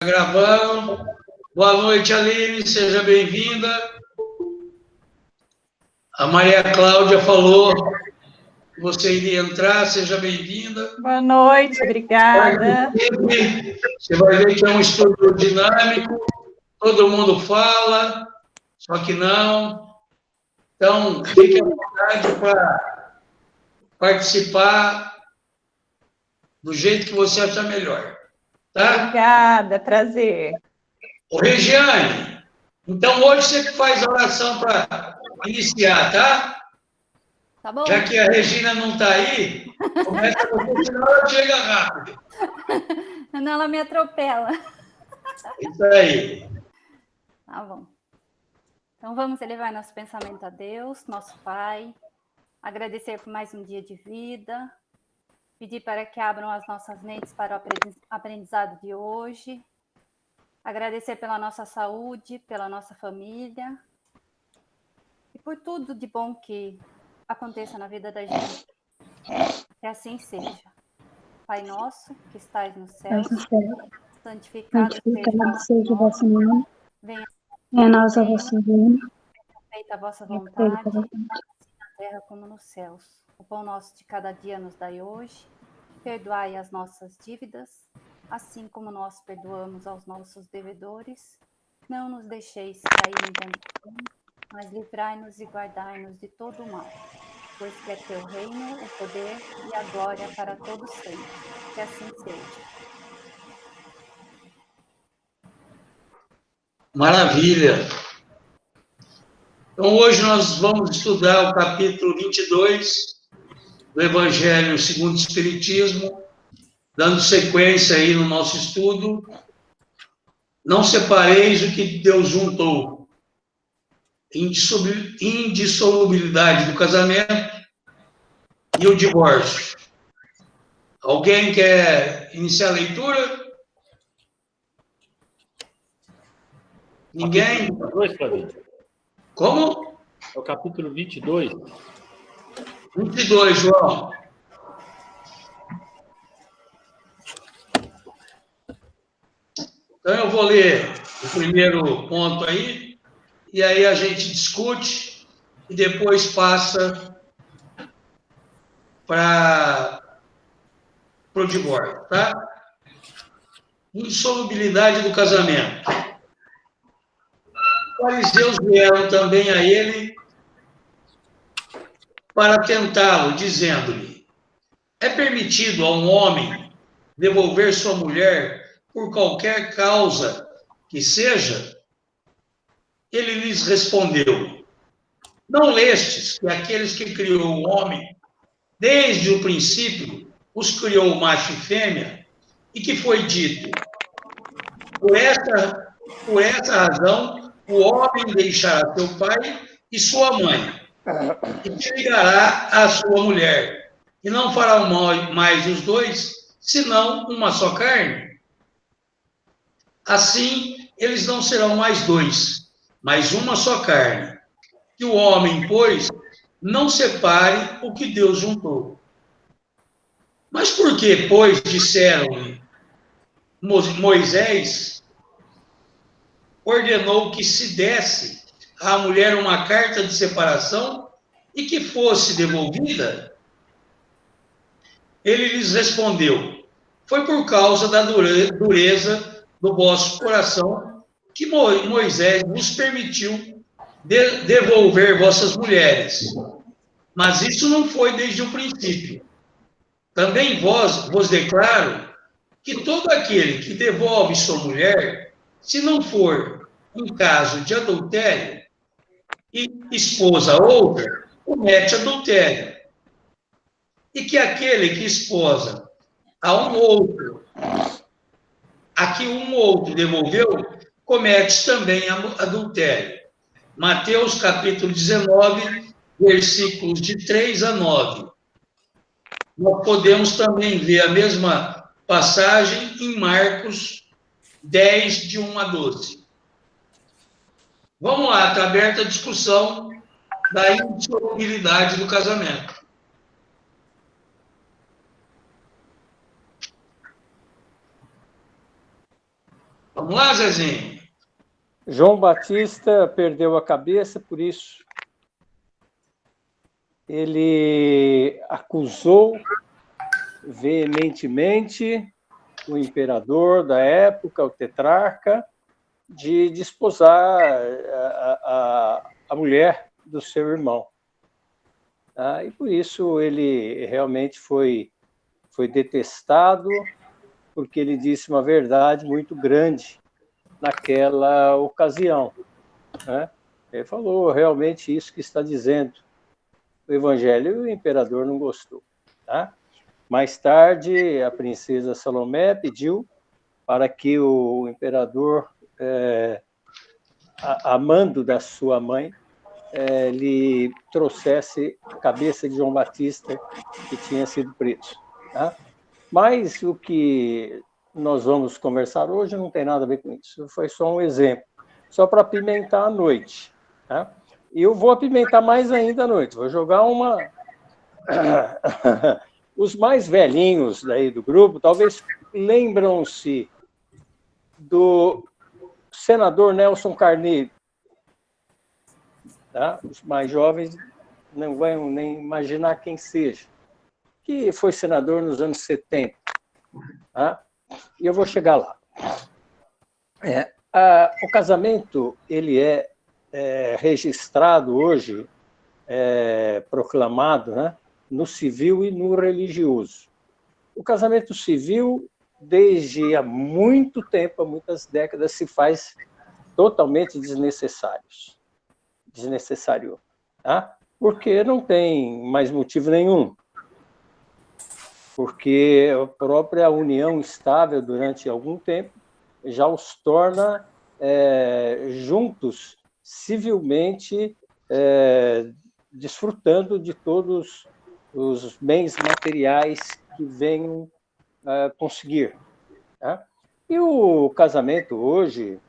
Gravando. Boa noite, Aline, seja bem-vinda. A Maria Cláudia falou que você iria entrar, seja bem-vinda. Boa noite, obrigada. Você vai ver que é um estudo dinâmico, todo mundo fala, só que não. Então, fique à vontade para participar do jeito que você achar melhor. Tá? Obrigada, prazer. Ô, Regiane, então hoje você faz a oração para iniciar, tá? Tá bom? Já que a Regina não está aí, começa você, senão ela chega rápido. Senão ela me atropela. Isso aí. Tá bom. Então vamos elevar nosso pensamento a Deus, nosso Pai, agradecer por mais um dia de vida, pedir para que abram as nossas mentes para o aprendizado de hoje, agradecer pela nossa saúde, pela nossa família e por tudo de bom que aconteça na vida da gente. Que assim seja. Pai nosso, que estais no céu, santificado seja o vosso nome. Venha a nossa vossa reino. Feita a vossa vontade, assim na terra como nos céus. O pão nosso de cada dia nos dai hoje. Perdoai as nossas dívidas, assim como nós perdoamos aos nossos devedores. Não nos deixeis cair em tentação, mas livrai-nos e guardai-nos de todo o mal. Pois que é teu reino, o poder e a glória para todos sempre. Que assim seja. Maravilha. Então, hoje nós vamos estudar o capítulo 22 do Evangelho segundo o Espiritismo, dando sequência aí no nosso estudo. Não separeis o que Deus juntou. Indissolubilidade do casamento e o divórcio. Alguém quer iniciar a leitura? Ninguém? Capítulo 22, Flavinho? Como? É o capítulo 22. 22, João. Então, eu vou ler o primeiro ponto aí, e aí a gente discute, e depois passa para o divórcio, tá? Insolubilidade do casamento. Os fariseus vieram também a ele para tentá-lo, dizendo-lhe: é permitido a um homem devolver sua mulher por qualquer causa que seja? Ele lhes respondeu: não lestes que aqueles que criou o homem, desde o princípio, os criou macho e fêmea, e que foi dito: por essa razão, o homem deixará seu pai e sua mãe, e se ligará à sua mulher, e não farão mais os dois, senão uma só carne. Assim, eles não serão mais dois, mas uma só carne. Que o homem, pois, não separe o que Deus juntou. Mas por que, pois, disseram-lhe, Moisés ordenou que se desse à mulher uma carta de separação e que fosse devolvida? Ele lhes respondeu: foi por causa da dureza do vosso coração que Moisés vos permitiu devolver vossas mulheres. Mas isso não foi desde o princípio. Também vos declaro que todo aquele que devolve sua mulher, se não for em caso de adultério, e esposa outra, comete adultério. E que aquele que esposa a um outro, a que um outro devolveu, comete também adultério. Mateus capítulo 19, versículos de 3 a 9. Nós podemos também ver a mesma passagem em Marcos 10, de 1 a 12. Vamos lá, está aberta a discussão da indissolubilidade do casamento. Vamos lá, Zezinho. João Batista perdeu a cabeça, por isso ele acusou veementemente o imperador da época, o tetrarca, de desposar a mulher do seu irmão. E por isso ele realmente foi detestado, porque ele disse uma verdade muito grande naquela ocasião. Ele falou realmente isso que está dizendo o Evangelho, e o imperador não gostou. Mais tarde, a princesa Salomé pediu para que o imperador, a mando da sua mãe, lhe trouxesse a cabeça de João Batista, que tinha sido preso. Mas o que nós vamos conversar hoje não tem nada a ver com isso. Foi só um exemplo, só para apimentar a noite. E eu vou apimentar mais ainda a noite. Vou jogar uma... Os mais velhinhos daí do grupo talvez lembram-se do senador Nelson Carneiro. Os mais jovens não vão nem imaginar quem seja, que foi senador nos anos 70. E eu vou chegar lá. O casamento ele é registrado hoje, proclamado, no civil e no religioso. O casamento civil, desde há muito tempo, há muitas décadas, se faz totalmente desnecessário, porque não tem mais motivo nenhum. Porque a própria união estável durante algum tempo já os torna juntos, civilmente, desfrutando de todos os bens materiais que venham conseguir. E o casamento hoje,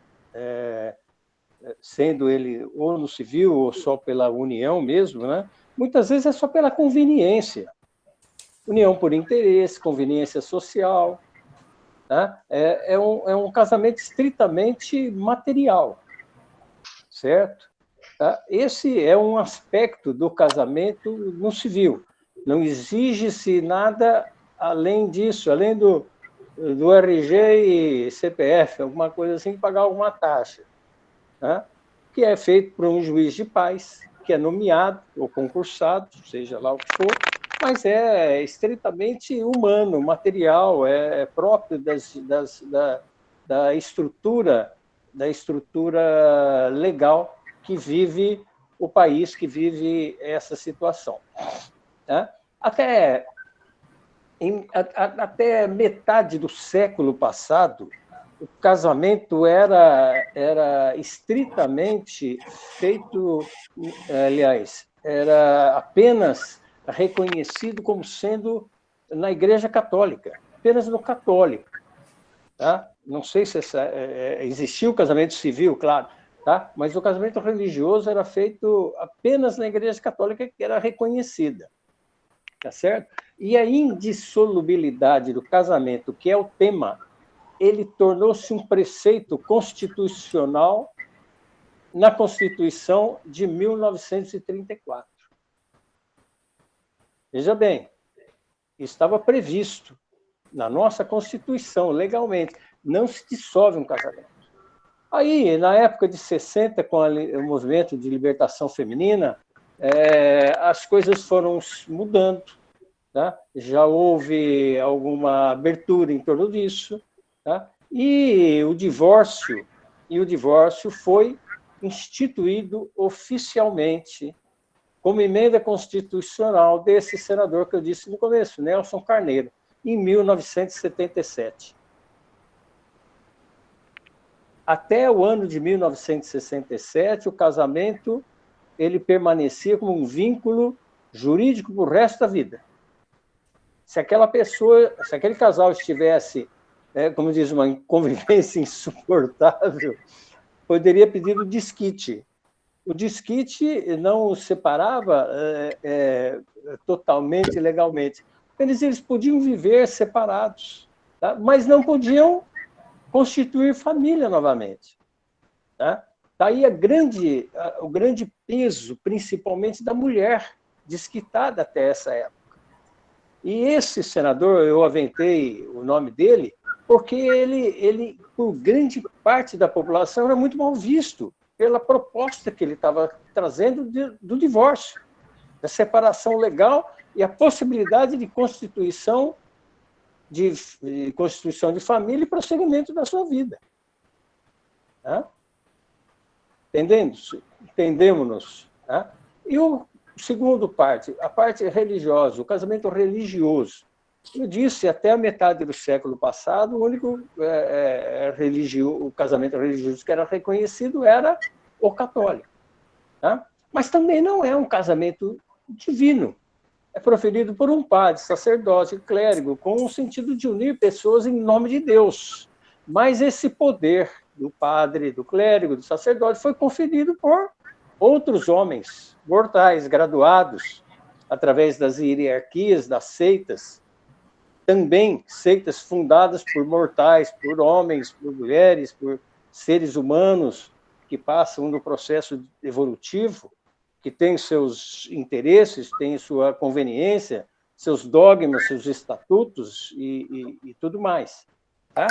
sendo ele ou no civil ou só pela união mesmo, muitas vezes é só pela conveniência. União por interesse, conveniência social. É um casamento estritamente material, certo? Esse é um aspecto do casamento no civil. Não exige-se nada além disso, além do RG e CPF, alguma coisa assim, pagar alguma taxa, que é feito por um juiz de paz, que é nomeado ou concursado, seja lá o que for, mas é estritamente humano, material, é próprio da estrutura legal que vive o país, que vive essa situação. Até metade do século passado, o casamento era estritamente feito, aliás, era apenas reconhecido como sendo na Igreja Católica, apenas no católico. Não sei se existia o casamento civil, claro, mas o casamento religioso era feito apenas na Igreja Católica, que era reconhecida. Tá certo? E a indissolubilidade do casamento, que é o tema, ele tornou-se um preceito constitucional na Constituição de 1934. Veja bem, estava previsto na nossa Constituição, legalmente, não se dissolve um casamento. Aí, na época de 60, com o movimento de libertação feminina, as coisas foram mudando, já houve alguma abertura em torno disso, e o divórcio foi instituído oficialmente como emenda constitucional desse senador que eu disse no começo, Nelson Carneiro, em 1977. Até o ano de 1967, o casamento ele permanecia como um vínculo jurídico para o resto da vida. Se aquele casal estivesse, como diz, uma convivência insuportável, poderia pedir o desquite. O desquite não os separava totalmente legalmente. Eles podiam viver separados, mas não podiam constituir família novamente. Tá? Daí o grande peso, principalmente da mulher, desquitada até essa época. E esse senador, eu aventei o nome dele, porque ele, por grande parte da população, era muito mal visto pela proposta que ele estava trazendo do divórcio, da separação legal e a possibilidade de constituição de família e prosseguimento da sua vida. Tá? Entendemos-nos. Tá? E o segundo parte, a parte religiosa, o casamento religioso. Eu disse, até a metade do século passado, o único o casamento religioso que era reconhecido era o católico. Tá? Mas também não é um casamento divino. É proferido por um padre, sacerdote, clérigo, com o sentido de unir pessoas em nome de Deus. Mas esse poder do padre, do clérigo, do sacerdote, foi conferido por outros homens mortais, graduados, através das hierarquias, das seitas, também seitas fundadas por mortais, por homens, por mulheres, por seres humanos que passam no processo evolutivo, que têm seus interesses, têm sua conveniência, seus dogmas, seus estatutos e tudo mais. Tá?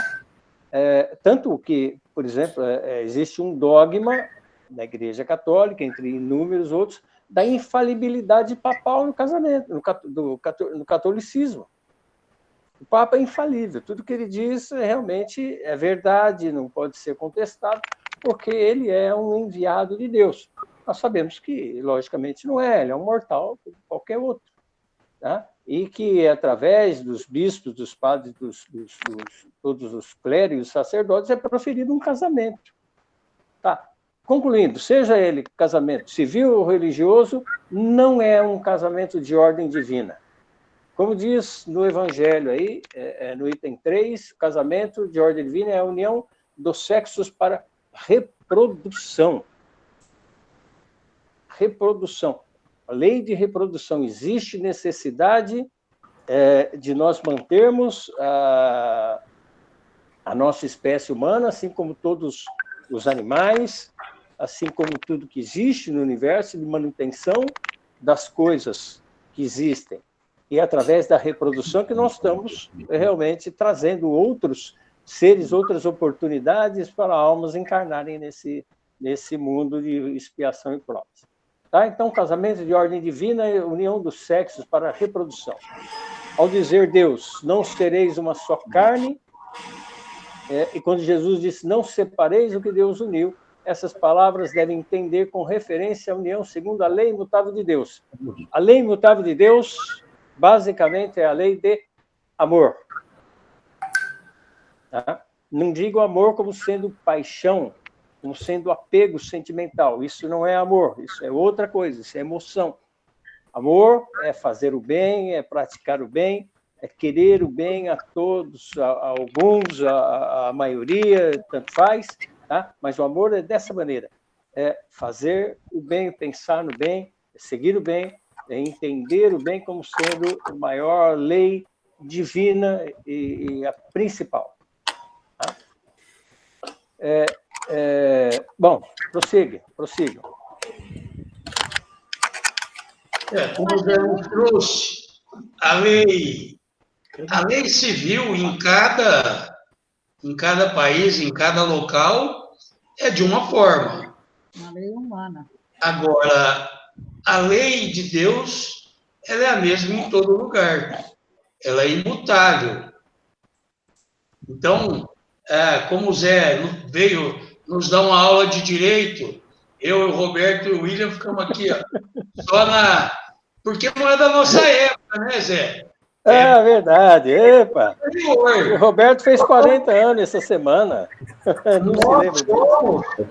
Tanto que, por exemplo, existe um dogma na Igreja Católica, entre inúmeros outros, da infalibilidade papal no casamento, no catolicismo. O Papa é infalível, tudo que ele diz realmente é verdade, não pode ser contestado, porque ele é um enviado de Deus. Nós sabemos que, logicamente, não é, ele é um mortal como qualquer outro. Tá? E que, através dos bispos, dos padres, todos os clérigos, sacerdotes, é proferido um casamento. Tá? Concluindo, seja ele casamento civil ou religioso, não é um casamento de ordem divina. Como diz no Evangelho, aí, no item 3, o casamento de ordem divina é a união dos sexos para reprodução. Reprodução. A lei de reprodução. Existe necessidade de nós mantermos a nossa espécie humana, assim como todos os animais, assim como tudo que existe no universo, de manutenção das coisas que existem. E através da reprodução que nós estamos realmente trazendo outros seres, outras oportunidades para almas encarnarem nesse mundo de expiação e provas. Tá? Então, casamento de ordem divina é a união dos sexos para a reprodução. Ao dizer Deus, não sereis uma só carne, e quando Jesus disse, não separeis o que Deus uniu, essas palavras devem entender com referência à união segundo a lei imutável de Deus. A lei imutável de Deus, basicamente, é a lei de amor. Tá? Não digo amor como sendo paixão, como sendo apego sentimental. Isso não é amor, isso é outra coisa, isso é emoção. Amor é fazer o bem, é praticar o bem, é querer o bem a todos, a alguns, a maioria, tanto faz, tá? Mas o amor é dessa maneira, é fazer o bem, pensar no bem, é seguir o bem, é entender o bem como sendo a maior lei divina e a principal. Tá? Bom, prossigam. Como Deus trouxe a lei civil em cada país, em cada local, é de uma forma. Uma lei humana. Agora, a lei de Deus, ela é a mesma em todo lugar. Ela é imutável. Então, como o Zé veio nos dar uma aula de direito, eu, o Roberto e o William ficamos aqui, ó, porque não é da nossa época, né, Zé? É verdade, epa! O Roberto fez 40 anos essa semana. Não se lembra disso.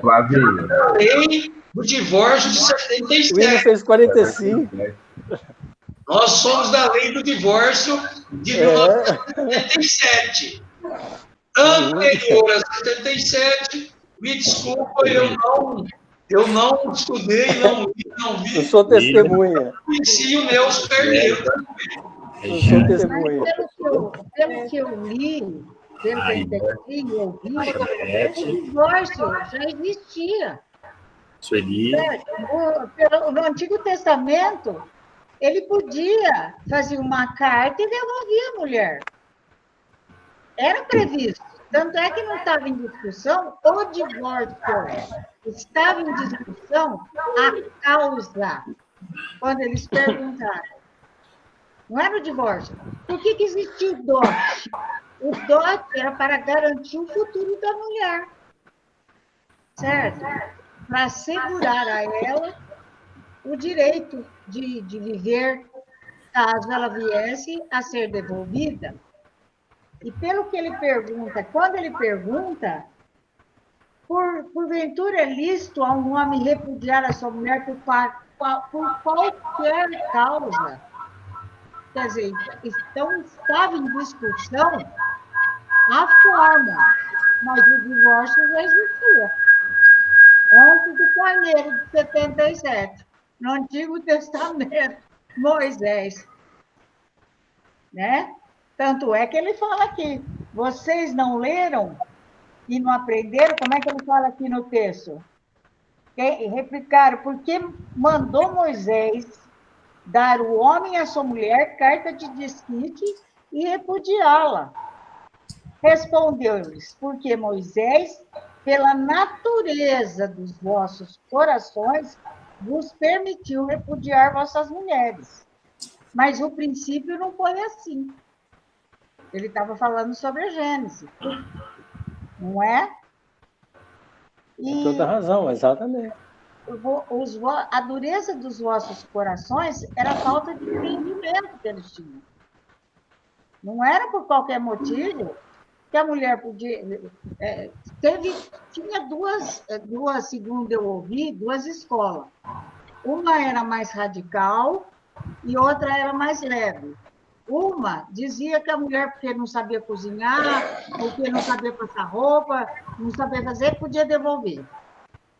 Flavinho. Lei do divórcio de 77. O William fez 45. Nós somos da lei do divórcio de 1977. Anterior a 77, me desculpa, eu não estudei, não vi. Eu sou testemunha. Conheci o Nelson Carneiro também. Eu sou testemunha. Pelo que eu li, pelo que eu entendi e ouvi, o divórcio já existia. Sueli. No Antigo Testamento, ele podia fazer uma carta e devolver a mulher. Era previsto. Tanto é que não estava em discussão o divórcio. Estava em discussão a causa. Quando eles perguntaram. Não era o divórcio. Por que existia o dote? O dote era para garantir o futuro da mulher. Certo? Para assegurar a ela o direito de viver caso ela viesse a ser devolvida. E pelo que ele pergunta, quando ele pergunta, porventura é lícito a um homem repudiar a sua mulher por qualquer causa? Quer dizer, estava em discussão a forma, mas o divórcio já existia. Antes do Carneiro de 77, no Antigo Testamento, Moisés. Né? Tanto é que ele fala aqui, vocês não leram e não aprenderam? Como é que ele fala aqui no texto? Replicaram, porque mandou Moisés dar o homem e a sua mulher carta de desquite e repudiá-la. Respondeu-lhes, porque Moisés, pela natureza dos vossos corações, vos permitiu repudiar vossas mulheres. Mas o princípio não foi assim. Ele estava falando sobre a Gênesis. Não é? Tem toda razão, exatamente. A dureza dos vossos corações era a falta de entendimento que eles tinham. Não era por qualquer motivo que a mulher podia... tinha duas, segundo eu ouvi, duas escolas. Uma era mais radical e outra era mais leve. Uma dizia que a mulher, porque não sabia cozinhar, porque não sabia passar roupa, não sabia fazer, podia devolver.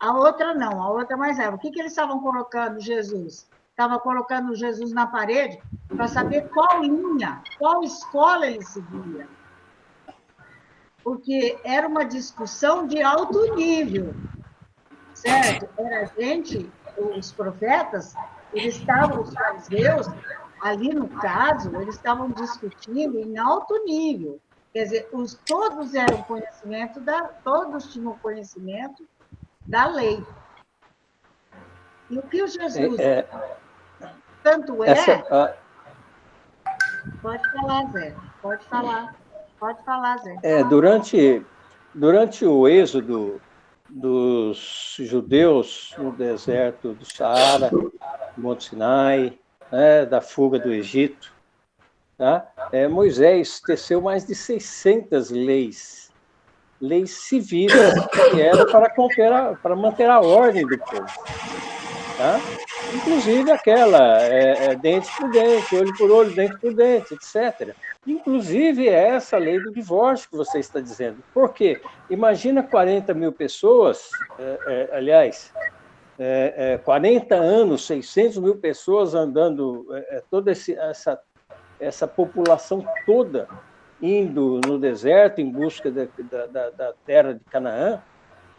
A outra não, a outra mais leve. O que eles estavam colocando Jesus? Estava colocando Jesus na parede para saber qual linha, qual escola ele seguia. Porque era uma discussão de alto nível, certo? Era gente, os profetas, eles estavam, os fariseus, ali no caso, eles estavam discutindo em alto nível. Quer dizer, todos eram conhecimento todos tinham conhecimento da lei. E o que o Jesus... Tanto é... Pode falar, Zé. Pode falar, Zé. Durante o êxodo dos judeus no deserto do Saara, do Monte Sinai, da fuga do Egito, tá? Moisés teceu mais de 600 leis civis, que eram para manter a ordem do povo. Tá? Inclusive aquela, dente por dente, olho por olho, dente por dente, etc. Inclusive essa lei do divórcio que você está dizendo. Por quê? Imagina 40 mil pessoas, 40 anos, 600 mil pessoas andando, toda essa população toda indo no deserto em busca da terra de Canaã,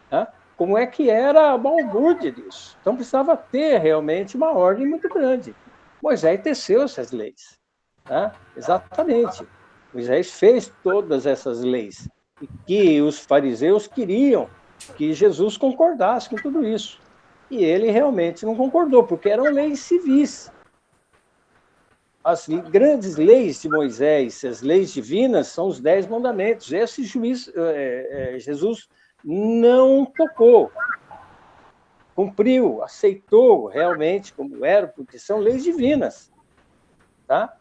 tá? Como é que era a balbúrdia disso? Então precisava ter realmente uma ordem muito grande. Moisés teceu essas leis, tá? Exatamente. Moisés fez todas essas leis e que os fariseus queriam que Jesus concordasse com tudo isso. E ele realmente não concordou, porque eram leis civis. As grandes leis de Moisés, as leis divinas, são os 10 mandamentos. Esse Jesus não tocou, cumpriu, aceitou realmente como era, porque são leis divinas. Tá?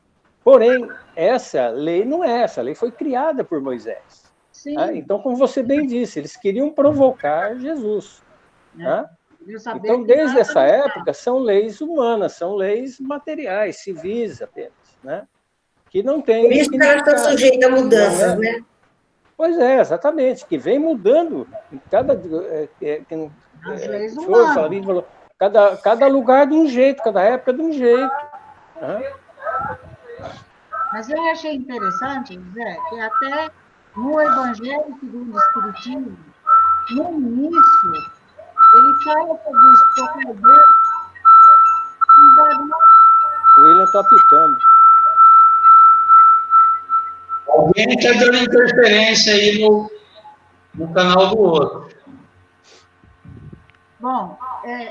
Porém, essa lei não é essa, a lei foi criada por Moisés. Tá? Então, como você bem disse, eles queriam provocar Jesus. Tá? Então, desde essa época, são leis humanas, são leis materiais, civis apenas, né? Que não tem... Por isso que elas estão sujeitas a mudanças, né? Pois é, exatamente, que vem mudando em cada... cada lugar de um jeito, cada época de um jeito. Né? Mas eu achei interessante, Zé, que até no Evangelho segundo o Espiritismo, no início, ele fala sobre os procladores. O William está pitando. Alguém está dando interferência aí no canal do outro. Bom,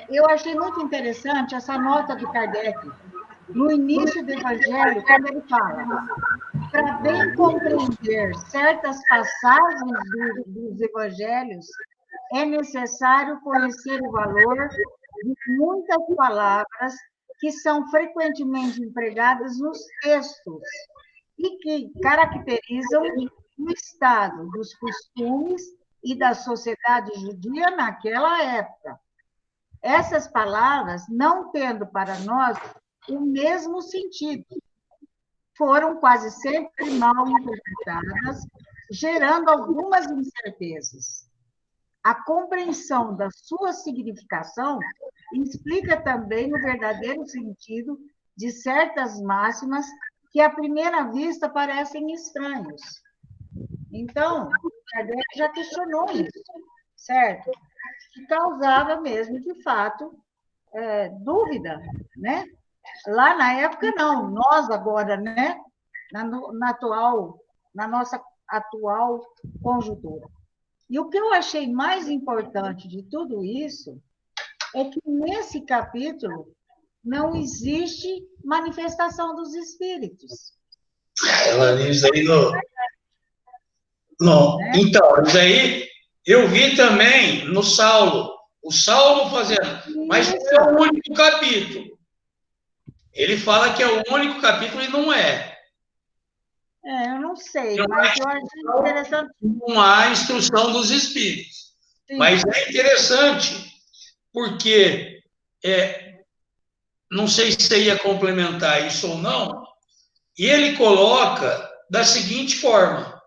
eu achei muito interessante essa nota do Kardec, no início do Evangelho, quando ele fala: para bem compreender certas passagens dos Evangelhos, é necessário conhecer o valor de muitas palavras que são frequentemente empregadas nos textos e que caracterizam o estado dos costumes e da sociedade judia naquela época. Essas palavras, não tendo para nós o mesmo sentido, foram quase sempre mal interpretadas, gerando algumas incertezas. A compreensão da sua significação explica também o verdadeiro sentido de certas máximas que, à primeira vista, parecem estranhos. Então, Kardec já questionou isso, certo? Que causava mesmo, de fato, dúvida, né? Lá na época, não. Nós agora, né? Na nossa atual conjuntura. E o que eu achei mais importante de tudo isso é que, nesse capítulo, não existe manifestação dos espíritos. Ela diz aí não. Então, isso aí eu vi também no Saulo. O Saulo fazendo. Mas é o único capítulo. Ele fala que é o único capítulo e não é. Eu não sei, mas eu achei interessante. Não há instrução dos espíritos. Sim. Mas é interessante, porque não sei se você ia complementar isso ou não, e ele coloca da seguinte forma: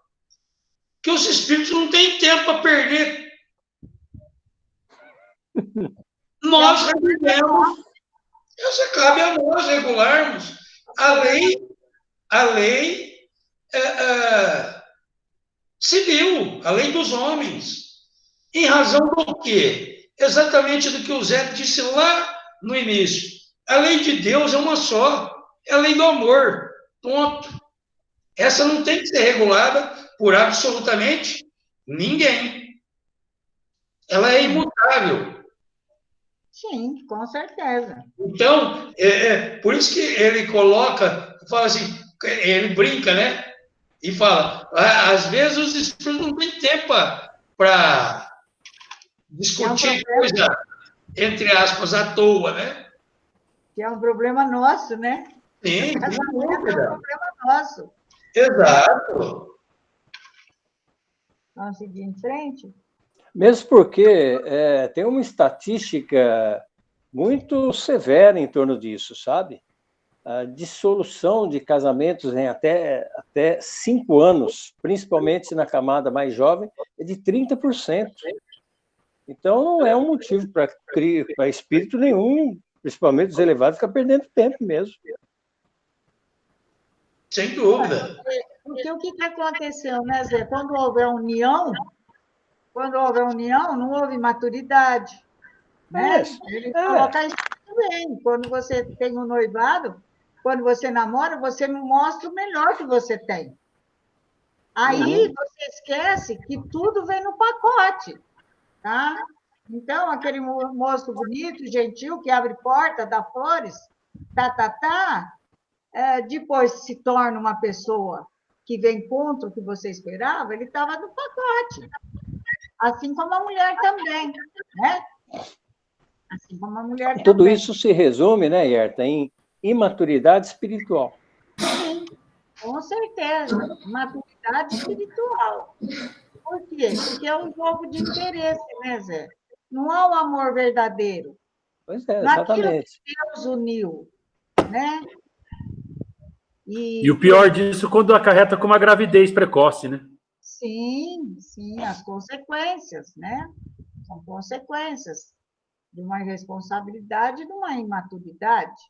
que os espíritos não têm tempo a perder. Nós regulamos, cabe a nós regularmos a lei civil, a lei dos homens. Em razão do quê? Exatamente do que o Zé disse lá no início. A lei de Deus é uma só, é a lei do amor. Ponto. Essa não tem que ser regulada por absolutamente ninguém. Ela é imutável. Sim, com certeza. Então, por isso que ele fala assim, ele brinca, né? E fala, às vezes os espíritos não têm tempo para discutir coisa, entre aspas, à toa, né? Que é um problema nosso, né? Sim, é um problema nosso. Exato. Vamos seguir em frente? Mesmo porque tem uma estatística muito severa em torno disso, sabe? A dissolução de casamentos em até 5 anos, principalmente na camada mais jovem, é de 30%. Então, não é um motivo para espírito nenhum, principalmente os elevados, ficar perdendo tempo mesmo. Sem dúvida. Porque o que aconteceu, né, Zé? Quando houve união, não houve maturidade. Né? Ele coloca isso também. Quando você tem um noivado, quando você namora, você não mostra o melhor que você tem. Aí você esquece que tudo vem no pacote. Tá? Então, aquele moço bonito, gentil, que abre porta, dá flores, depois se torna uma pessoa que vem contra o que você esperava, ele estava no pacote. Assim como a mulher também, né? Assim como a mulher também. Tudo isso se resume, né, Yerta, em imaturidade espiritual. Sim, com certeza. Maturidade espiritual. Por quê? Porque é um jogo de interesse, né, Zé? Não há o amor verdadeiro. Pois é, exatamente. Naquilo que Deus uniu, né? E o pior disso quando acarreta com uma gravidez precoce, né? Sim, as consequências, né? São consequências de uma irresponsabilidade e de uma imaturidade.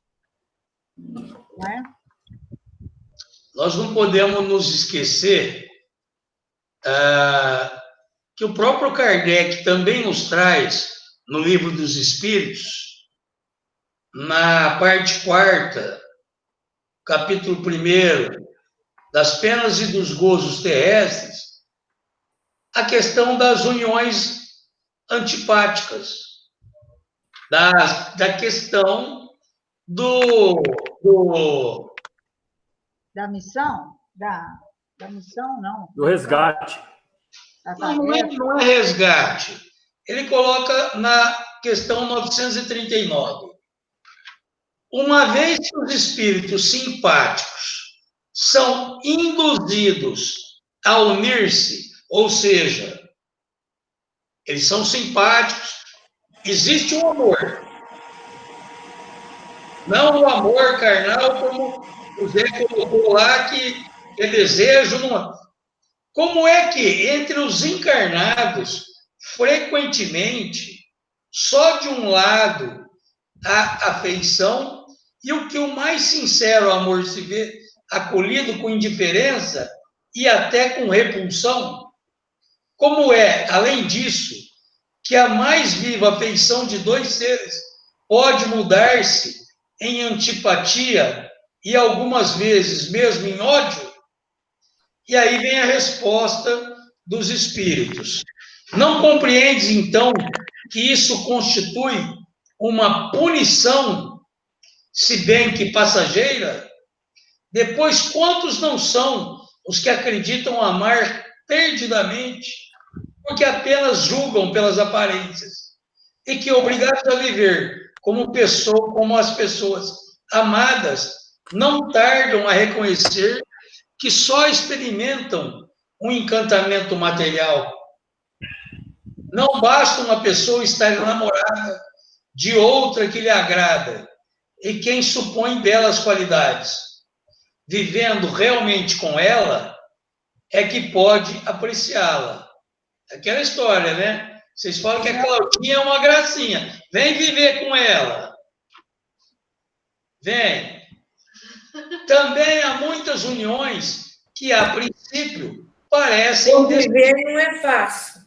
Não é? Nós não podemos nos esquecer que o próprio Kardec também nos traz no Livro dos Espíritos, na parte 4ª, capítulo 1º, das penas e dos gozos terrestres, a questão das uniões antipáticas, da questão Da missão? Da missão, não. Do resgate. Da não é resgate. Ele coloca na questão 939. Uma vez que os espíritos simpáticos são induzidos a unir-se, ou seja, eles são simpáticos, existe um amor. Não o amor carnal, como o Zé colocou lá, que é desejo. Não. Como é que entre os encarnados, frequentemente, só de um lado há afeição, e o que o mais sincero amor se vê acolhido com indiferença e até com repulsão? Como é, além disso, que a mais viva afeição de dois seres pode mudar-se em antipatia e algumas vezes mesmo em ódio? E aí vem a resposta dos espíritos. Não compreendes, então, que isso constitui uma punição, se bem que passageira? Depois, quantos não são os que acreditam amar perdidamente, porque apenas julgam pelas aparências, e que, obrigados a viver como as pessoas amadas, não tardam a reconhecer que só experimentam um encantamento material. Não basta uma pessoa estar enamorada de outra que lhe agrada e quem supõe belas qualidades. Vivendo realmente com ela é que pode apreciá-la. Aquela história, né? Vocês falam que a Claudinha é uma gracinha. Vem viver com ela. Vem. Também há muitas uniões que, a princípio, parecem... Conviver não é fácil.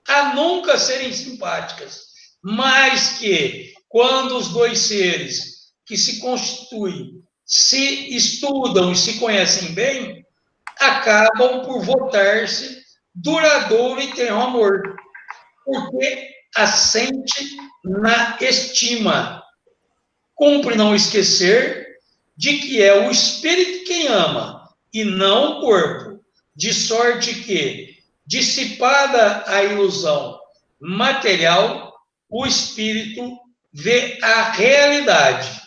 A nunca serem simpáticas, mas que, quando os dois seres que se constituem se estudam e se conhecem bem, acabam por votar-se duradouro e tenro amor, porque assente na estima. Cumpre não esquecer de que é o espírito quem ama, e não o corpo, de sorte que, dissipada a ilusão material, o espírito vê a realidade.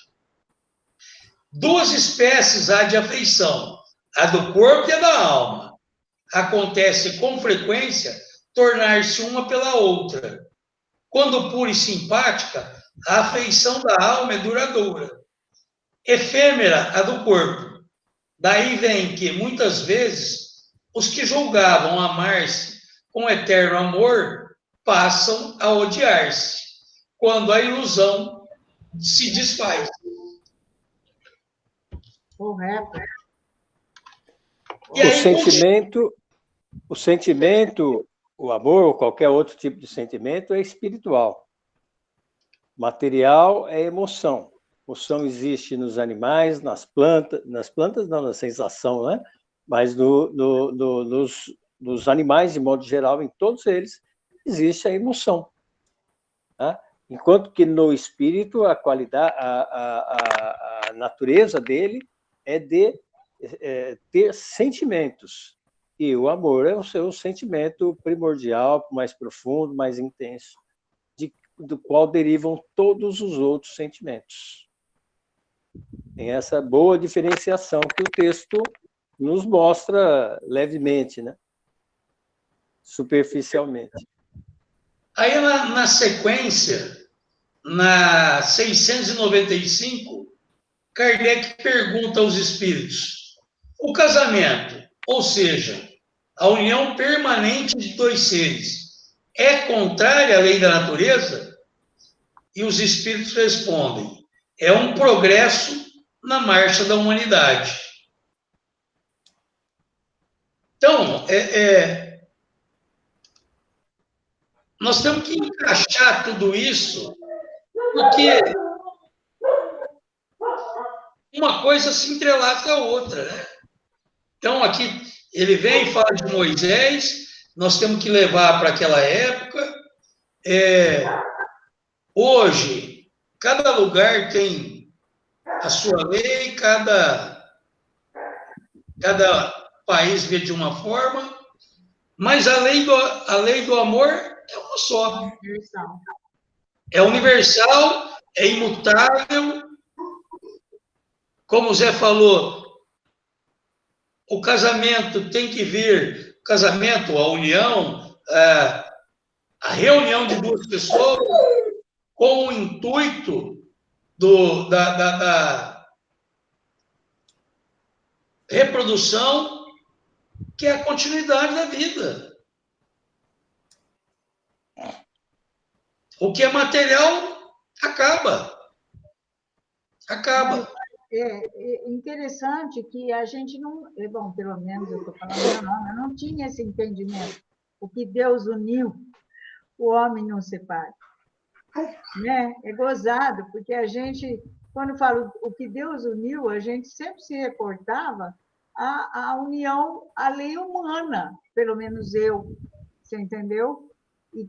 Duas espécies há de afeição, a do corpo e a da alma. Acontece com frequência tornar-se uma pela outra. Quando pura e simpática, a afeição da alma é duradoura. Efêmera a do corpo. Daí vem que, muitas vezes, os que julgavam amar-se com eterno amor passam a odiar-se, quando a ilusão se desfaz. Correto. E aí, O sentimento, o amor ou qualquer outro tipo de sentimento é espiritual. Material é emoção. Emoção existe nos animais, nas plantas não, na sensação, né? Mas nos animais, de modo geral, em todos eles, existe a emoção. Tá? Enquanto que no espírito, a qualidade, a natureza dele é de ter sentimentos. E o amor é o seu sentimento primordial, mais profundo, mais intenso, do qual derivam todos os outros sentimentos. Tem essa boa diferenciação que o texto nos mostra levemente, né? Superficialmente. Aí, na sequência, na 695, Kardec pergunta aos espíritos: o casamento, ou seja, a união permanente de dois seres, é contrária à lei da natureza? E os espíritos respondem: é um progresso na marcha da humanidade. Então, nós temos que encaixar tudo isso, porque uma coisa se entrelaça à outra, né? Então, aqui, ele vem e fala de Moisés, nós temos que levar para aquela época. Hoje, cada lugar tem a sua lei, cada país vê de uma forma, mas a lei do amor é uma só. É universal, é imutável. Como o Zé falou, o casamento tem que vir, o casamento, a união, a reunião de duas pessoas com o intuito da reprodução, que é a continuidade da vida. O que é material acaba. Acaba. É interessante que a gente não... Bom, pelo menos eu estou falando, eu não tinha esse entendimento. O que Deus uniu, o homem não separa. Né? É gozado, porque a gente, quando fala o que Deus uniu, a gente sempre se reportava à união, à lei humana, pelo menos eu, você entendeu? E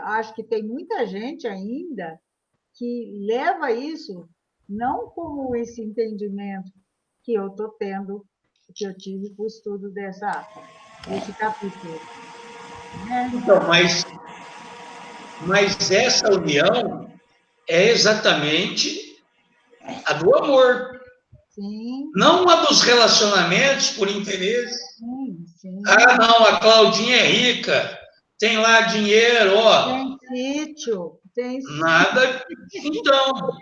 acho que tem muita gente ainda que leva isso não como esse entendimento que eu estou tendo, que eu tive com o estudo desse capítulo. Né? Então, mas essa união é exatamente a do amor. Sim. Não a dos relacionamentos por interesse. Sim, sim. Ah, não, a Claudinha é rica, tem lá dinheiro, ó. Tem sítio, tem sítio. Nada. Então,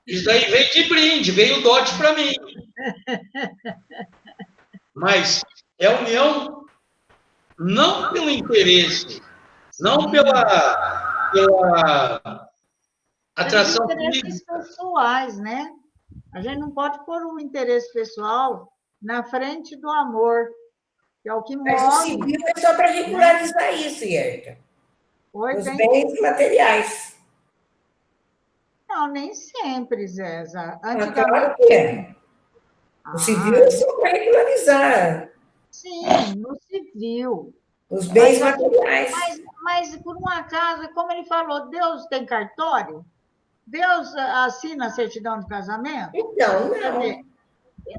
isso daí veio de brinde, veio o dote para mim. Mas é a união não pelo interesse, não pela atração interesses pessoais, né? A gente não pode pôr um interesse pessoal na frente do amor, que é o que move. Mas o civil é só para regularizar isso, Yerka. Os bens materiais. Não, nem sempre, Zéza. Claro que é. O civil é só para regularizar. Sim, no civil. Os bens materiais. Mas, por um acaso, como ele falou, Deus tem cartório? Deus assina a certidão de casamento? Então, não.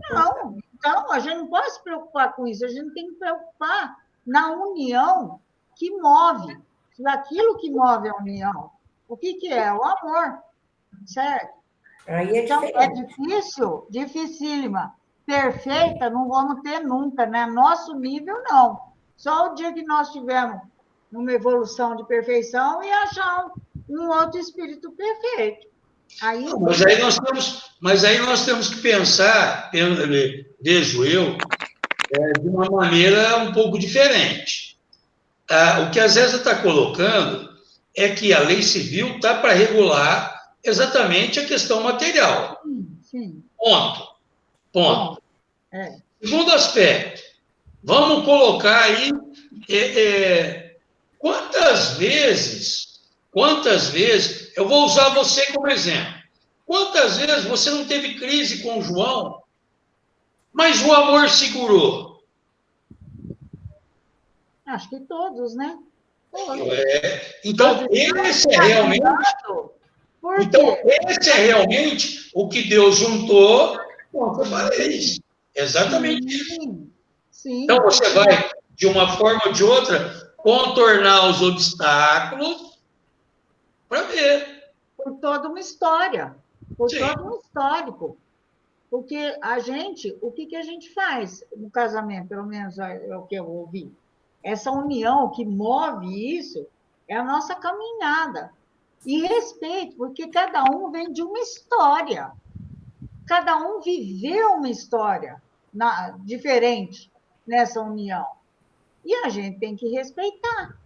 Não. Então, a gente não pode se preocupar com isso. A gente tem que preocupar na união que move, naquilo que move a união. O que é? O amor. Certo? Aí então, é difícil, dificílima. Perfeita não vamos ter nunca, né? Nosso nível, não. Só o dia que nós tivermos uma evolução de perfeição e achar um outro espírito perfeito. Aí... Mas aí nós temos que pensar, vejo eu, de uma maneira um pouco diferente. O que a Zéza está colocando é que a lei civil está para regular exatamente a questão material. Sim. Ponto. Segundo aspecto, vamos colocar aí quantas vezes, eu vou usar você como exemplo, quantas vezes você não teve crise com o João, mas o amor segurou? Acho que todos, né? Todos. Então, esse é realmente o que Deus juntou com a parede. Exatamente isso. Sim. Então, você vai, de uma forma ou de outra, contornar os obstáculos para ver. Por toda uma história, por todo um histórico. Porque a gente, o que a gente faz no casamento, pelo menos é o que eu ouvi, essa união que move isso é a nossa caminhada. E respeito, porque cada um vem de uma história. Cada um viveu uma história diferente nessa união. E a gente tem que respeitar,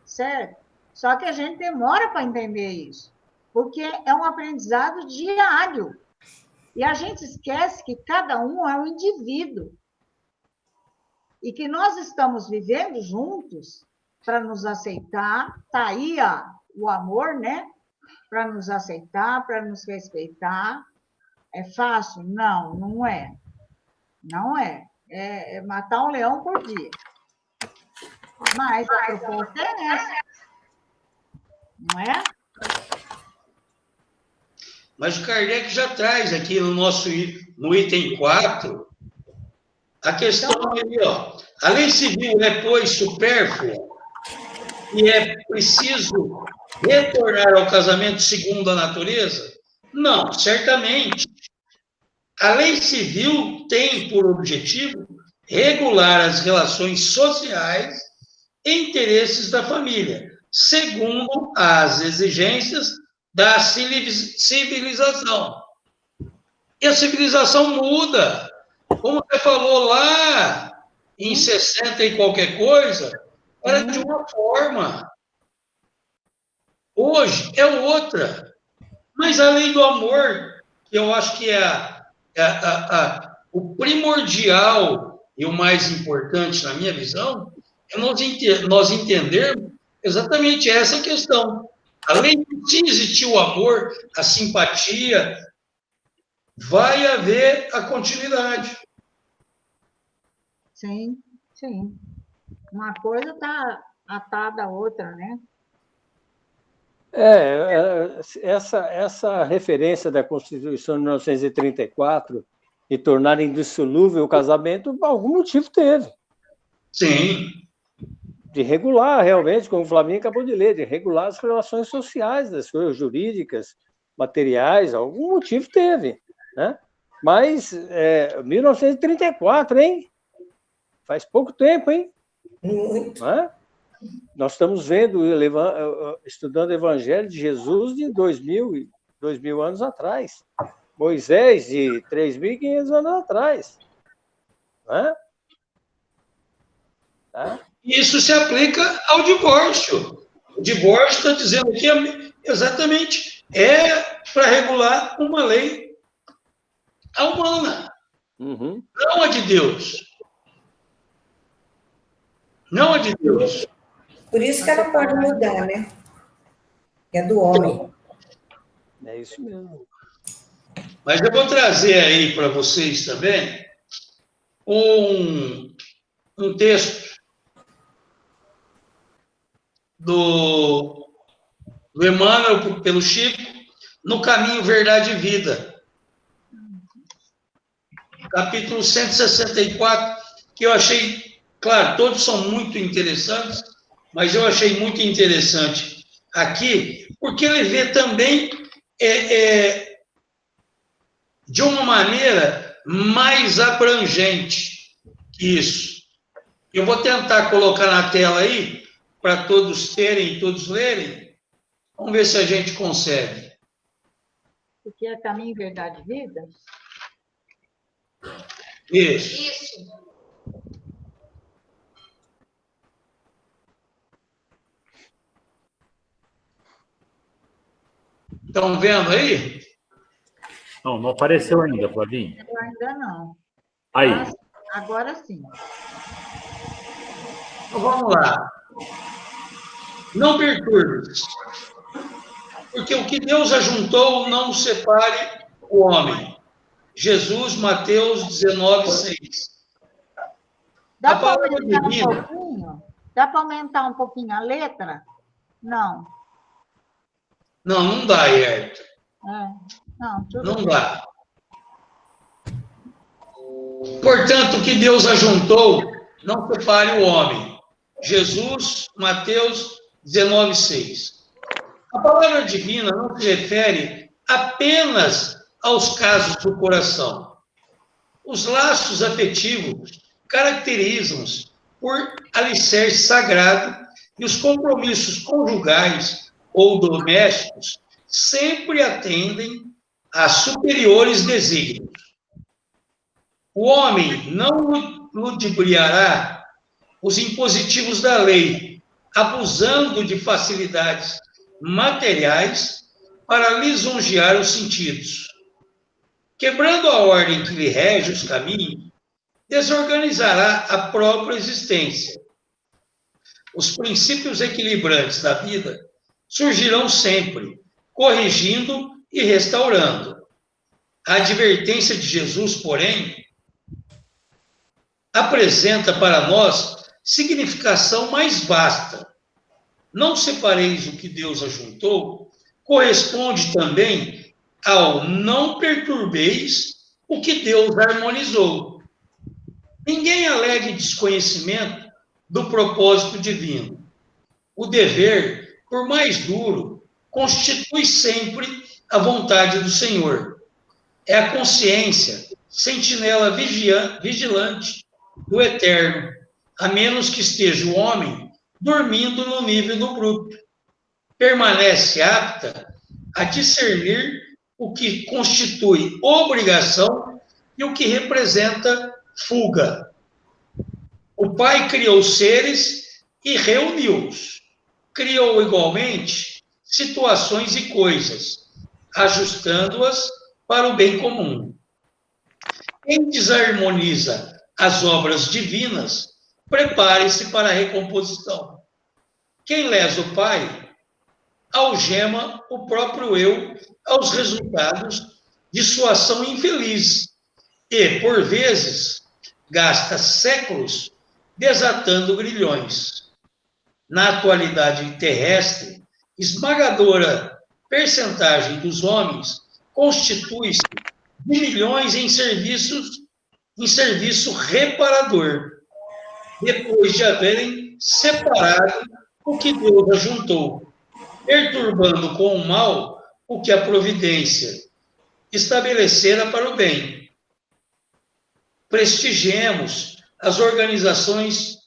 certo? Só que a gente demora para entender isso, porque é um aprendizado diário. E a gente esquece que cada um é um indivíduo. e que nós estamos vivendo juntos para nos aceitar. Está aí o amor, né? Para nos aceitar, para nos respeitar. É fácil? Não, não é. Não é. É matar um leão por dia. Mas a proposta é essa. Não é? Mas o Kardec já traz aqui no item 4, a questão ali, ó. A lei civil é, pois, supérflua e é preciso retornar ao casamento segundo a natureza? Não, certamente. A lei civil tem por objetivo regular as relações sociais e interesses da família, segundo as exigências da civilização. E a civilização muda. Como você falou lá, em 60 e qualquer coisa, era de uma forma. Hoje é outra. Mas a lei do amor, que eu acho que é o primordial e o mais importante, na minha visão, é nós entendermos exatamente essa questão. Além de existir o amor, a simpatia, vai haver a continuidade. Sim, sim. Uma coisa está atada à outra, né? Essa referência da Constituição de 1934 e tornar indissolúvel o casamento, algum motivo teve. Sim. De regular, realmente, como o Flavinho acabou de ler, de regular as relações sociais, das coisas jurídicas, materiais, algum motivo teve, né? Mas, 1934, hein? Faz pouco tempo, hein? Muito. Não é? Nós estamos vendo, estudando o Evangelho de Jesus de 2000 anos atrás. Moisés de 3.500 anos atrás. Não é? Tá? Isso se aplica ao divórcio. O divórcio está dizendo que exatamente para regular uma lei humana, não a de Deus. Não a de Deus. Por isso que ela pode mudar, né? É do homem. É isso mesmo. Mas eu vou trazer aí para vocês também um texto do Emmanuel pelo Chico, No Caminho, Verdade e Vida. Capítulo 164, que eu achei, claro, todos são muito interessantes, mas eu achei muito interessante aqui, porque ele vê também de uma maneira mais abrangente que isso. Eu vou tentar colocar na tela aí, para todos terem, todos lerem. Vamos ver se a gente consegue. O que é caminho, verdade e vida? Isso. Estão vendo aí? Não apareceu ainda, Flavinho. Ainda não. Aí. Mas agora sim. Então, vamos lá. Não perturbes, porque o que Deus ajuntou não separe o homem. Jesus, Mateus 19:6. Dá para aumentar um pouquinho? Dá para aumentar um pouquinho a letra? Não. Não dá, Herta. Não dá. Portanto, o que Deus ajuntou, não separe o homem. Jesus, Mateus 19:6. A palavra divina não se refere apenas aos casos do coração. Os laços afetivos caracterizam-se por alicerce sagrado e os compromissos conjugais ou domésticos sempre atendem a superiores desígnios. O homem não ludibriará os impositivos da lei, abusando de facilidades materiais para lisonjear os sentidos. Quebrando a ordem que lhe rege os caminhos, desorganizará a própria existência. Os princípios equilibrantes da vida surgirão sempre, corrigindo e restaurando. A advertência de Jesus, porém, apresenta para nós significação mais vasta. Não separeis o que Deus ajuntou, corresponde também ao não perturbeis o que Deus harmonizou. Ninguém alegue desconhecimento do propósito divino. O dever, por mais duro, constitui sempre a vontade do Senhor. É a consciência, sentinela vigilante do eterno, a menos que esteja o homem dormindo no nível do bruto. Permanece apta a discernir o que constitui obrigação e o que representa fuga. O Pai criou seres e reuniu-os. Criou igualmente situações e coisas, ajustando-as para o bem comum. Quem desarmoniza as obras divinas, prepare-se para a recomposição. Quem lesa o Pai, algema o próprio eu aos resultados de sua ação infeliz e, por vezes, gasta séculos desatando grilhões. Na atualidade terrestre, esmagadora percentagem dos homens constitui-se de milhões em serviço reparador, depois de haverem separado o que Deus ajuntou, perturbando com o mal o que a providência estabelecera para o bem. Prestigiemos as organizações